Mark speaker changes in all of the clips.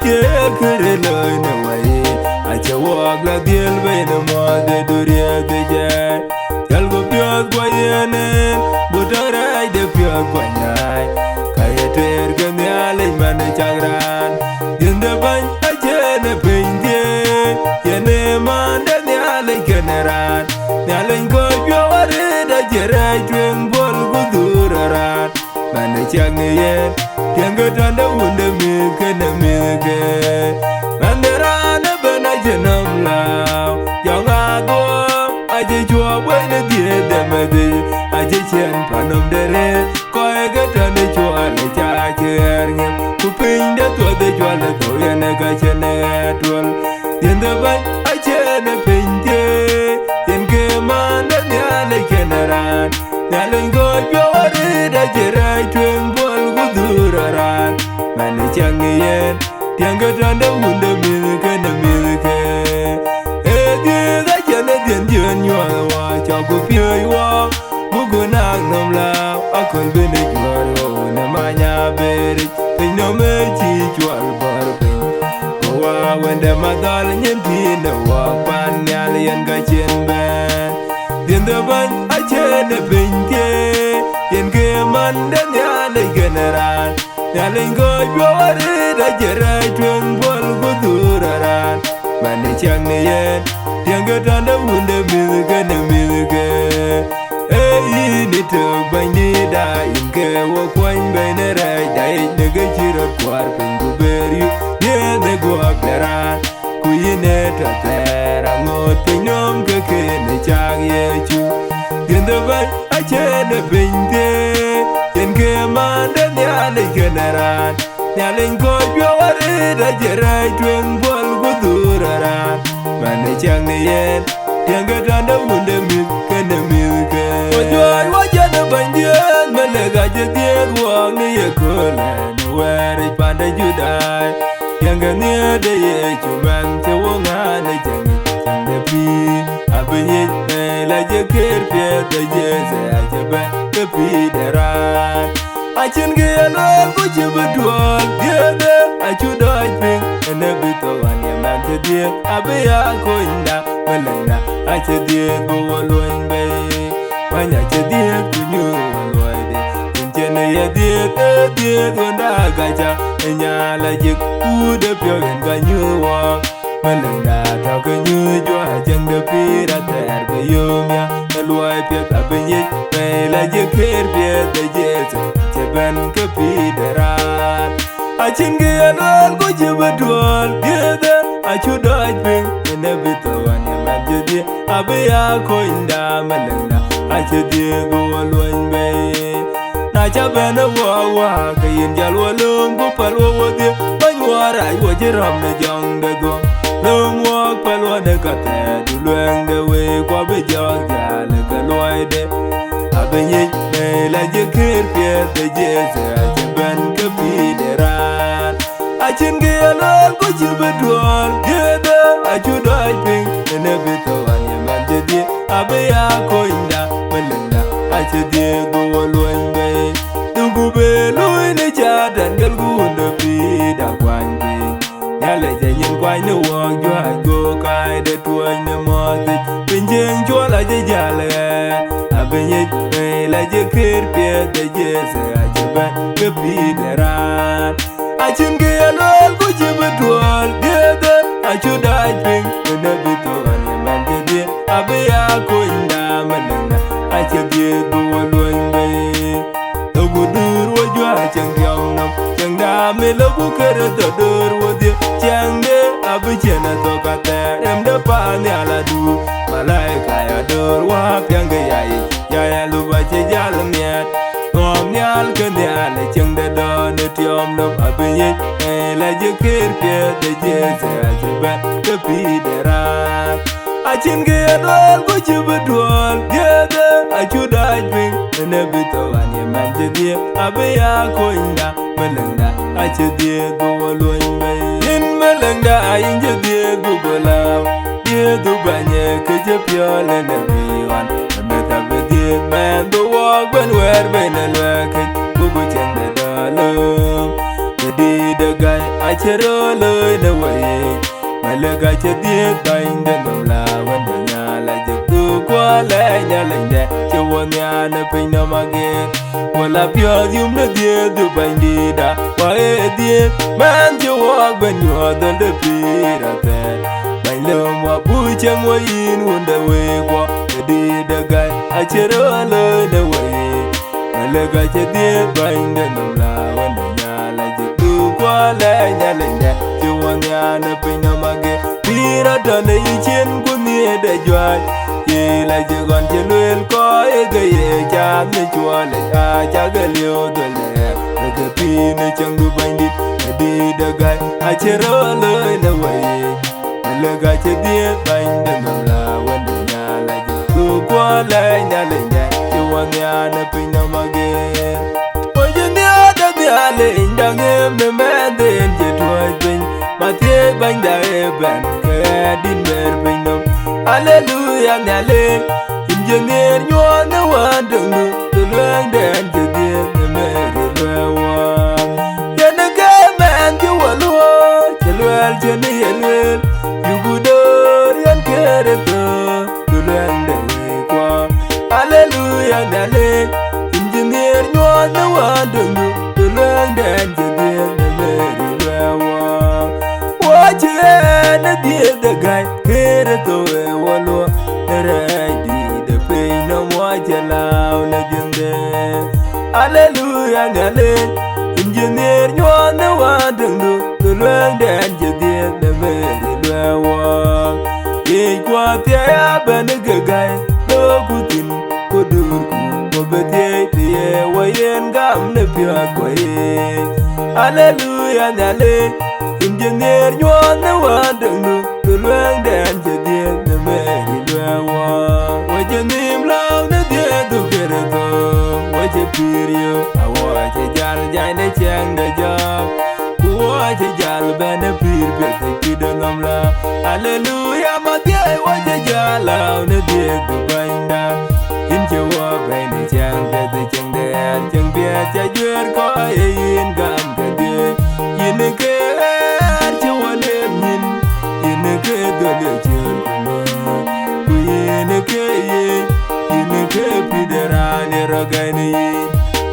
Speaker 1: tiel kere loy na wai acha wak la diel bay na mo de duria de jay jal go pyot kwa yenen butarai de pyot kwa nyai kaya ter gan yale man chagran yende ban acha na pinde yene man de yale generan yale go pyore da jerai twen bol guduraran man chang yen tianga tanda wunde milke na milke mandera na bana jenam lao yonga go aje chua boy na die de mede aje chen panom dere ko ga tanda chua le cha cher ngem ku pin de to de chua le to yene ga chen tol yende ban aje na pinde yen ke man de nyale kenaran nyale go yore da jerai twen duraran mane chang yen tianga tanda wunde milke na milke e di ga chane dien dien nywa wa cha ku pyoi wa bugu nang nom la akol bene jwaro na manya beri pino me chi chwal bar pin wa wende madal nyen pi na wa pan nyal yen ga chen ben dien de ban a chene pinke yen ke man den nyale general nyale go yore da jerai twen bol guduraran mane chang yen tianga tanda wunde milke na milke ei ni to bandi da inke wo kwan bene rai dai ne ge chiro kwar pingu beri ye de go akera kuyine ta tera ngot pinom ke ke ne chang ye chu tiende ban ache de binde yenke mande nyale generan nyale go yore da jerai twen bol guduraran mane chang yen tianga tanda wunde milke na milke ojoy wajana bandien malega je dieg wang ni ye kole no were pande judai tianga ni de ye chuman te wonga ne jang de pi abenye la je ker pie de je se ajaba ke pi deran achin ge lo ko je bedwal de achu doj pin ene bito wan ye man te dieg abeya ko inda malanga ache dieg bo loin be wanya che dieg kunyu loide injene ye dieg wanda gaja nyala je ku de pyo en ganyu wa malanga ta kunyu jo ajang de pira ter be yumya loi pye ta benye be la je ker pye de je che ban ke pi deran achin ge anol ko je bedwal de achu doj pin ene bito wan ye man je di abeya ko inda malanga ache di go loin be na cha bena wa ka yin jal wo lum ku pal wo di ban wara wo je ram ne jong de go lum wo pal wo de ka te du luen de we kwa be jong ja le ka loi de abenye me la je ker pie de je se ache ben ke pi de ran achin ge alol ko je bedwal de achu doj pin ene bito wan ye man je di abeya ko inda malanga ache di go loin be dungu be loin ne cha dangal gu pi da kwan be nyale je yin kwai ne wong jo go kai de tuoi ne mo ti pinjeng jo la je jale abenye me la je ker pie de je se ache ba ke pi deran achin ge alol ko je bedwal de achu daj pin ne bito an ye man je di abeya ko inda malanga ache di go loin be to gudur wo jo achang yong nam chang da me lo bu kere to dur wo di chang de abichena to ka te em de pa ni ala du malaika ya dur wa pyang ge ya lu ba che jal miet ngom nyal ke nyal chang de do ne tiom no abenye la je ker pie de je se ache ba ke pi deran achin ge dol ko che bedwal de achu daj pin ne bito wan ye man je di abeya ko inda malanga ache di go loin be in malanga ayin je di go bolaw di du banye ke je pio le ne bi wan me ta be di man do walk when wer be ne lwa ke bu chen de do lo di de gai chero loy na way malaga che diet bain de no la wan de nya la je tu kwa la nya la de che won ya na pin no mage wala pyo yum na die du bain di da wa e die man je wa ben yo de le pi ra te bain lo mo bu che mo yin won de we kwa di de gai a chero loy na way malaga che diet bain de no la wan de nya la je tu kwa la nya la de che won ya na pin no mage pira to ne chen ku ni de joy ye la je gon che luel ko e ge ye cha ne chua le a cha ge liu de le ge pi ne chang du bain di de gai a che ro le na way le ga che di bain de no la wan de nya la je tu kwa la nya le de che won ya na pin no mage o je ni a de ale indang me me de je toy pin ma tie bain da e ben ke din ber pin no hallelujah nyale engineer nyo na wa dung du luang den je di me re wa ya na ke man ju wa lo je luel je ni luel yu gu do yan ke re to du luang de kwa hallelujah nyale engineer nyo na wa dung du luang den je di me re wa watch na di de gai kere to e walo rai di de pe no mo jalao na jinde hallelujah nyale engineer nyo na wa dung du luang den je di de me re wa ye kwa te ya ben ge gai do kutin ko dur ku be te ye wa yen gam ne pya ko ye hallelujah nyale engineer nyo na wa dung du luang den je di de me re wa je nim lao na di du kere to wa je pirio a wa je jar jai ne chang de ja ku wa je jar ben ne pir be te ki de ngam la hallelujah ma ti wa je jar lao na di du bain da in je wa ben ne chang be te chang de chang be cha yer ko e in gam ke de yin ke che wa ne min yin ke do le cher ku yin ke pidera ne rogani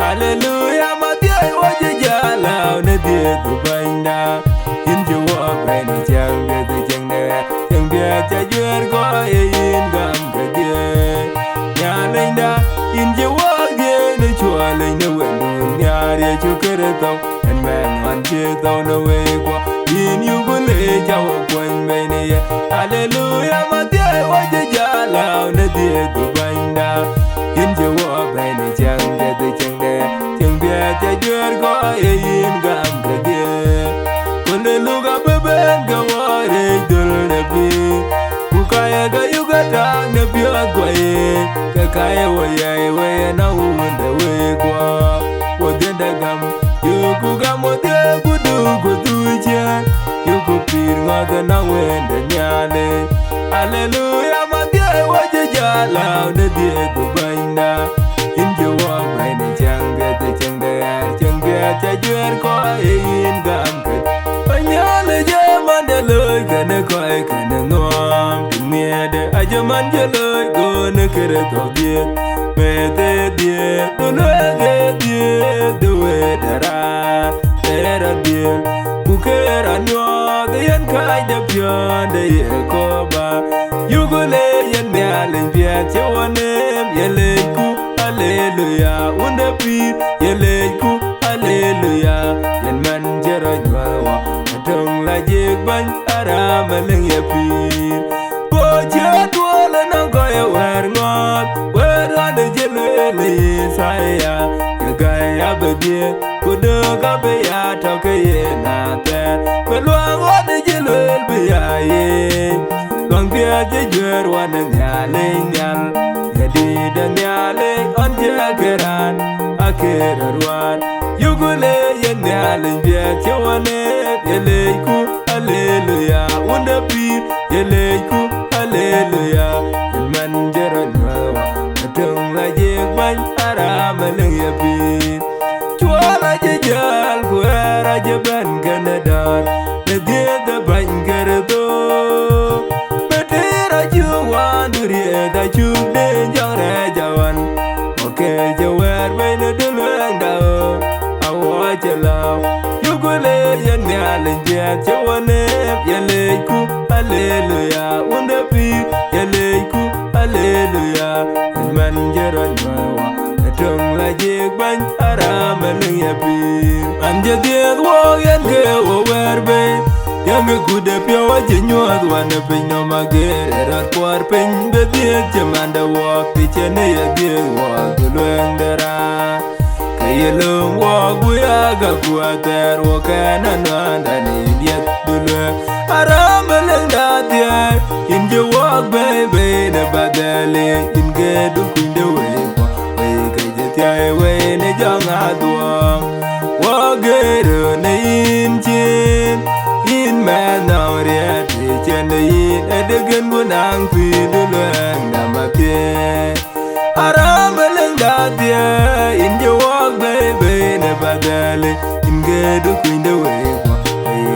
Speaker 1: hallelujah ma ti wa je jala ne di du banda in je wa ben chang be de chang be cha yer ko e in gam ke de ya lenda in je wa ge ne chua le ne wen ya re chu kere to en man man je to no we ko in yu go le ja wa kwen be ne hallelujah ma ti wa je jala ne di du banda in je wa ben chang be cha yer ko e in gam ke de kon le lu ga be ben ga wa re dul ne bi ku ka ya ga yu ga ta ne bi a ko e ka ka ya wa ya we na u de we ko wo de da gam yu ku ga mo de ku du je yu ku pir nga ga na we de nya le hallelujah ma de wa je jala ne di du banda in je wa ben chang be cha yer ko e in gam ke anya le je man de le ke ne ko e ke ne no mi de a je man je le go ne kere to di me de di do le ge di do we dara era di ku ke ra nyo de yan kai de pyo de ye ko ba yu go le yan me ale bia che wone ye le ku hallelujah unde pi ye le ku hallelujah yan man jero jwa tong la je ban ara meleng ye pi ko je to le na ko ye wer ngot wer ade je le saya ye ga ya be die ko de ga be ya to ke ye na te ko lo ade je le be ya ye long pia je jwer wan nya le nyal ye di de nya le on je geran akerarwan yugule ye nya le bia che wane ye le ku hallelujah unda pi ye le ku hallelujah man jero nwa tung la je ban ara meleng ye pi chua la je jal ku ara je ban kanadar chewane yeleku hallelujah unda pi yeleku hallelujah man jero nyawa tong la jig ban aram ling ya pi anje dieg wo yen ke wo werbe yang gude pio je nyuat wan pin no mager rat por pin be dieg jamanda wo pi chene ya dieg wo luen dera kayelum wo guya ga kuater wo kana nanda ni diet dulu aram ling da dieg in je wo baby ne badale in ge du kunde we Yai way ne jong aduang Wagero ne in chin In man now riat Chen ne in Edegan bunang pi duluang Namapye Aram beleng datia In je walk baby ne badale In gedu kuinde way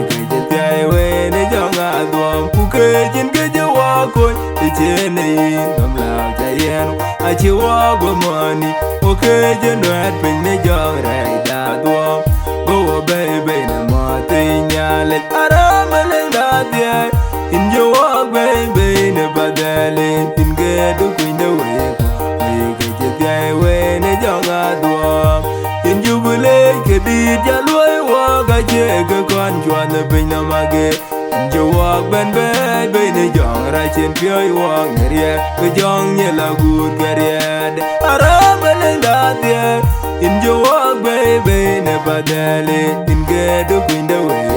Speaker 1: Kajet yai way ne jong aduang Puke jin geje wakoy Chen ne in Namlau jayen Achi wago money Okay, you know I'd bring the young right that one. Go baby, no more thing, ya let Aram and that yeah. In your walk, baby, never darling. In get to queen the way. We get your way, and a young adwam. In you will like a deed, ya walk, I check a conjuan, the pain of my gate. In your walk, baby, the young right in pure walk, the young yellow good carrier. Aram in your walk, baby, never darling. In get to queen the way.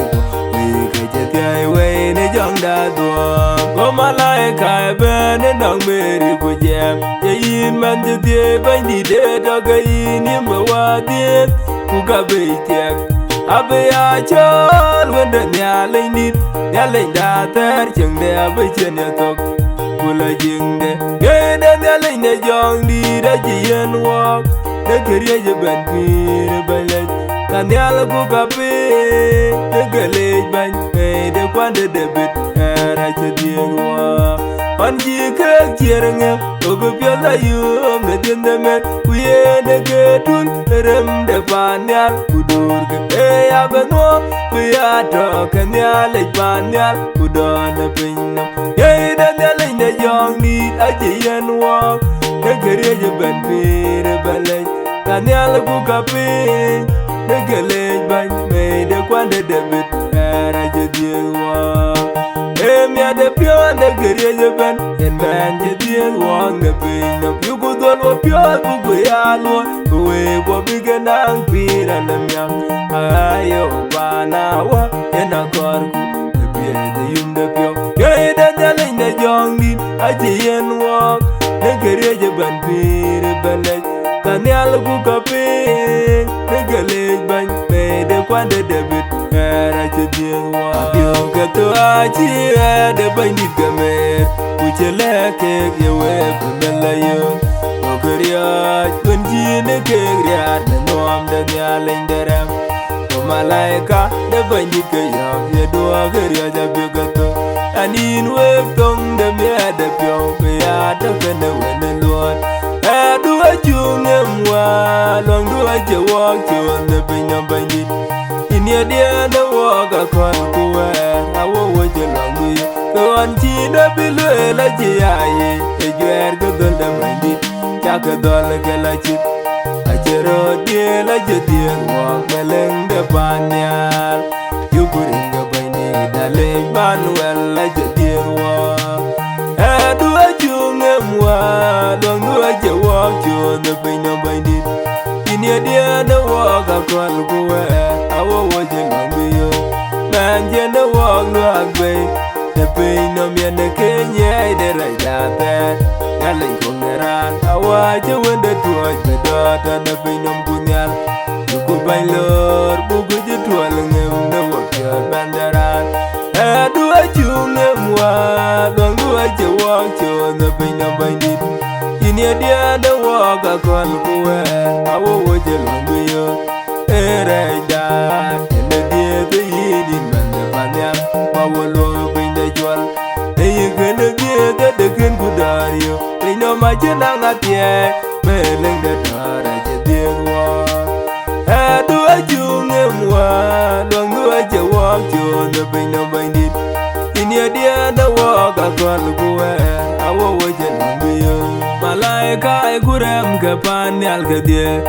Speaker 1: We get your way, the young dad. Oh, my like I burn and don't marry good jam. The in man to the by the dead dog in him, but what did who got bait? I be a child when the nyalling need yelling that there, young there, but you talk. Pull jing there, get them yelling the young lead a giant walk. The career been clear by late. Can yell go cape? The galley bank made the quantity debit. And I said, dear war. On ye kirk cheering him, over Piola, you, the in the men. We ain't a getun, rem the panyal, Udurg. Hey, I've been more. We are talking, like panyal, Udon the pin. Yea, then yelling the young need a giant walk. The career been clear by late. Kanyal bukapi, the galley bank made the quantity debit, and I did you walk. Amy had the pure and the career band, and man did you walk the pain of you could all pure Buguyalo, who were big and angry and the young. Ayo, Banawa, and a corku, the beer, the yum the pure. Gay that yelling the young need, I didn't walk, the career band, Peter Ballet. Kanyal bukapi, the galley bank made the quantity debit, and I did you walk. You got to achi, the bandit gamer, which a lack of your way from the lion. Okaria, when you in the cage, and no, I'm the yelling the ram. For Malaika, the bandit gayam, you do a career of Bigato, and in work on the mere the pure, we are the winner when the Lord. Do a young and long do I walk to on the pin of bandit. In your dear, the walk I can't go where I won't wait along with you. Go on, Tina below, like the eye, a year go to the bandit. Jack a dollar, like it. I cheer dear, like a dear walk, melon the panyal. You put in the bandit, the leg manuel, like a dear walk. Do a young and long do I walk to on the pain of bandit. In your dear, the walk I can't go where I will watch along with you. Man, you know, walk no way. The pain of me and the Kenya, the right out there. Yelling from the ran. I watch you when the torch, the daughter, and the pain of Bunyal. You go by Lord, who could you twirling him, the work your bandaran. Do a young and long do I walk to on the pain of bandit. In your dear, the walk I can't go where I will watch along with you. And the dear, the eating man, the banyan, I will look in the jewel. Then you can get the king could are you. They know my chinang at the end, mailing the door at the dear walk. Do a young and long do I walk to on the chwal kuwe awo wajen mbiyo malaika ay kurem ke pan nyal ke die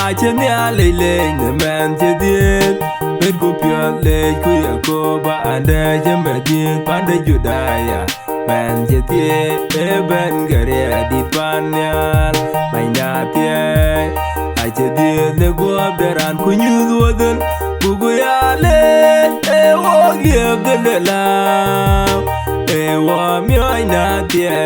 Speaker 1: ache nyal le ne men che die bet ku pyo le ku yakoba ande je medie pande judaya men je tie e ben gare di pan nyal mainda tie ache die ne go beran ku nyud wodel bugu yale e wo give de la e wo mi ay na tie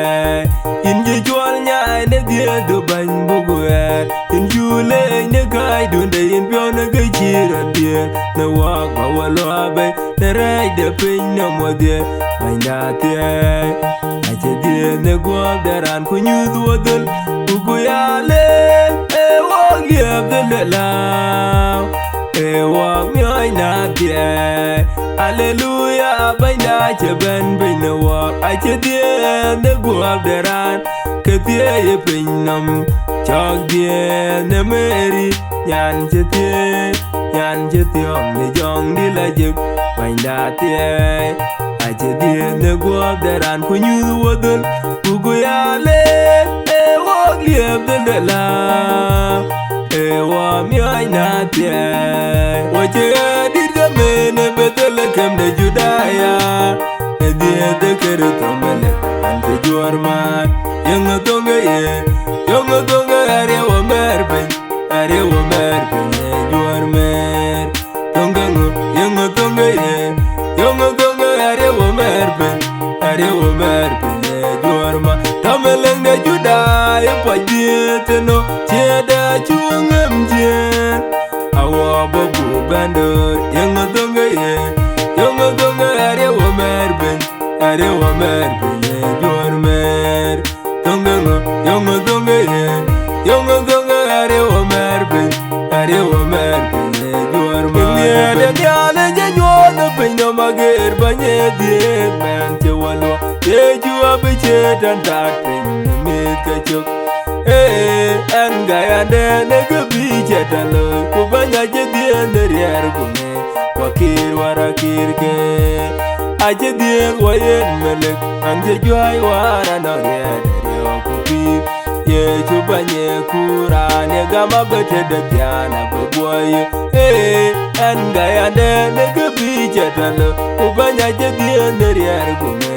Speaker 1: in je jwal nyaay ne die do ban bugu er in jule ne kai dunde in pyo ne ge chira die ne wa ba wa lo abe ne rai de pin no mo die mainda tie ache die ne go beran ku nyud wodel bugu yale e wo give de la walk me on that day. Hallelujah, by night you been bring the walk. I just did the go up the run. Katia you bring them. Chalk dear, the Mary. Yan jeti on the young dilajuk. By that day. I just did the go up the run. When you wouldn't, who go yale, walk live the love. Ewa mi ay na tie waje dir ga mene betel kem de judaya e die de kere tomele ante jorman yang tonga are wa merben e jormer tonga ngo yang tonga are wa merben e jorma tomele de judaya pa dieteno cheda chungem je awa babu bandor yang tonga are wa merben e jormer tonga ngo yang tonga are wa merben e jormer de nyale je nyodo pinyo mager banye die men che walwa ye ju abiche tan tat me kachok engayande ne gabi chetalo kubanya je die ne rier kume wakir warakir ke aje die wayen melek anje joy wara no rier kupi ye chubanye kura ne gama bete de tiana boy engayande ne gabi chetalo kubanya je die ne rier kume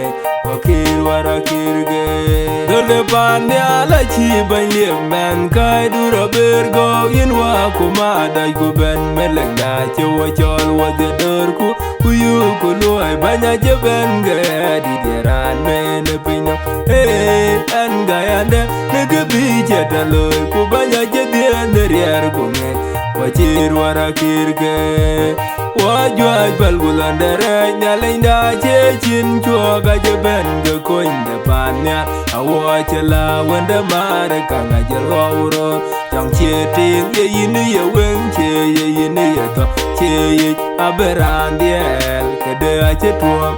Speaker 1: wakir warakir ke dole pande ala chi banye men kai dura bergo inwa kuma dai ku ben melenga che wo chol wo de dorku kuyu kulu ai banya je ben ge di deran men pinyo en ga yande ne ge bi je talo ku banya je de ne rier ku me wakir warakir ke wajwaj balgulandere nyalinda che chin chua ga je ben ge koinde panya awachela wende mare kanga jelwauro jang che ting ye yin ye wen che ye yin ye to che ye aberandiel kede ache tuom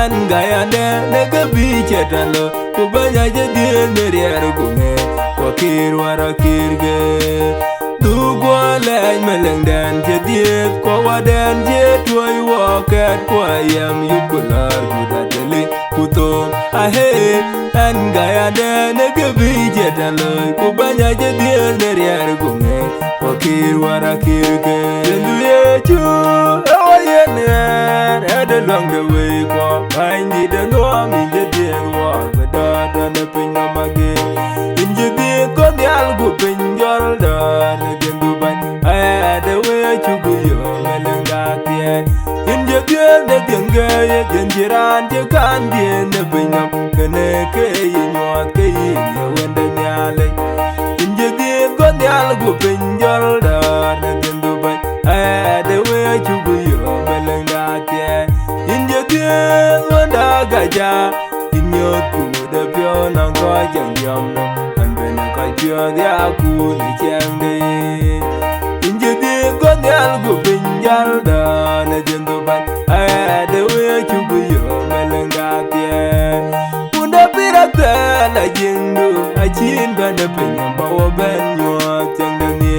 Speaker 1: en gayande ne gabi che talo kubanya je die ne rier kume wakir warakir ge Dugwalay meleng dan jadiet kwa wadan jet wai wakat kwa yam yukular gudateli kutom ahe an gaya dan gabi jetan loy kubanya jadiet neriar gunge wakir warakir ke jenduye chu awayen ner head along the way kwa find the no mi jadiet wa gadada na pinyamage injadiet kwa nyal gu pinjol dan Jiran je kan die ne binam kene ke yinwa ke yin wende nyale inje die ko nyal gu pinjol da ne gendu ban de we chugu yo melenga tie inje die wanda gaja inyo ku de pyo nang ko jang yom no an ben ka pyo dia ku ni chende inje die ko nyal gu pinjol da ne gendu ban de we chugu la jindu achin banda penyam bawa banyo cangdani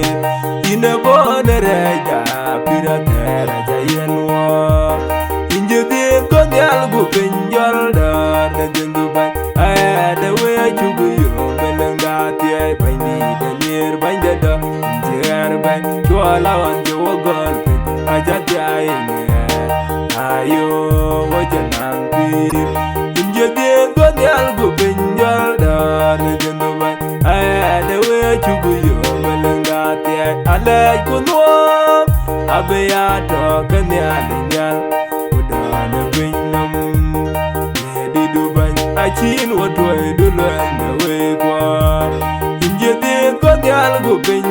Speaker 1: ina bona raja pira raja yanwa inje din ko nyal gu penjol dar na dindu ban ay da we chugu yo belanga ti ay bani da nir ban da jer ban to la wan jo gol aja ti ay ne ayo wo janang bi inje de go nyal go benjal da na dindu ban ay da we chugu yo belanga ti ay ala ko no abe ya to kan ya nyal udana bin nam di duban achin wato e dulo na we kwa inje de ko nyal go bin